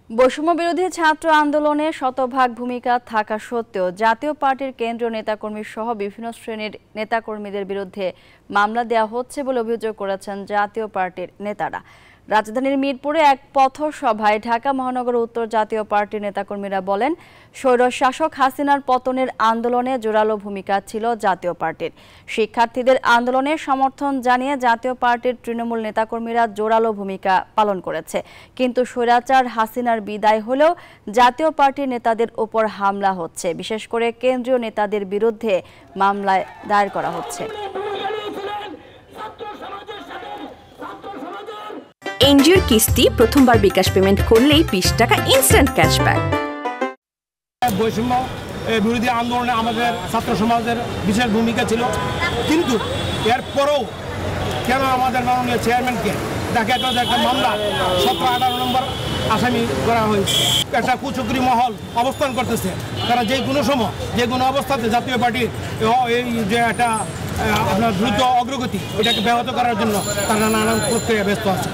বৈষম্য বিরোধী ছাত্র আন্দোলনে শতভাগ ভূমিকা থাকা সত্ত্বেও জাতীয় পার্টির কেন্দ্রীয় নেতাকর্মী সহ বিভিন্ন শ্রেণীর নেতাকর্মীদের বিরুদ্ধে মামলা দেওয়া হচ্ছে বলে অভিযোগ করেছেন জাতীয় পার্টির নেতারা। রাজধানীর মিরপুরে এক পথসভায় ঢাকা মহানগর উত্তর জাতীয় পার্টির নেতাকর্মীরা বলেন, স্বৈরশাসক হাসিনার পতনের আন্দোলনে জোরালো ভূমিকা ছিল জাতীয় পার্টির। শিক্ষার্থীদের আন্দোলনে সমর্থন জানিয়ে জাতীয় পার্টির তৃণমূল নেতাকর্মীরা জোরালো ভূমিকা পালন করেছে, কিন্তু স্বৈরাচার হাসিনার বিদায় হলেও জাতীয় পার্টির নেতাদের উপর হামলা হচ্ছে, বিশেষ করে কেন্দ্রীয় নেতাদের বিরুদ্ধে মামলা দায়ের করা হচ্ছে। এনজিওর কিস্তি প্রথমবার বিকাশ পেমেন্ট করলেই 20 টাকা ইনস্ট্যান্ট ক্যাশব্যাক। বৈষম্য বিরোধী আন্দোলনে আমাদের ছাত্র সমাজের বিশেষ ভূমিকা ছিল, কিন্তু এরপরেও কেন আমাদের মাননীয় চেয়ারম্যানকে ডাকাত একটা মামলা 17-18 নম্বর আসামি করা হয়েছে? একটা কুচক্রি মহল অবস্থান করতেছে, তারা যে কোনো সময় যে কোনো অবস্থাতে জাতীয় পার্টির এই যে একটা আপনার দ্রুত অগ্রগতি এটাকে ব্যাহত করার জন্য তারা নানান প্রক্রিয়া ব্যস্ত আছে।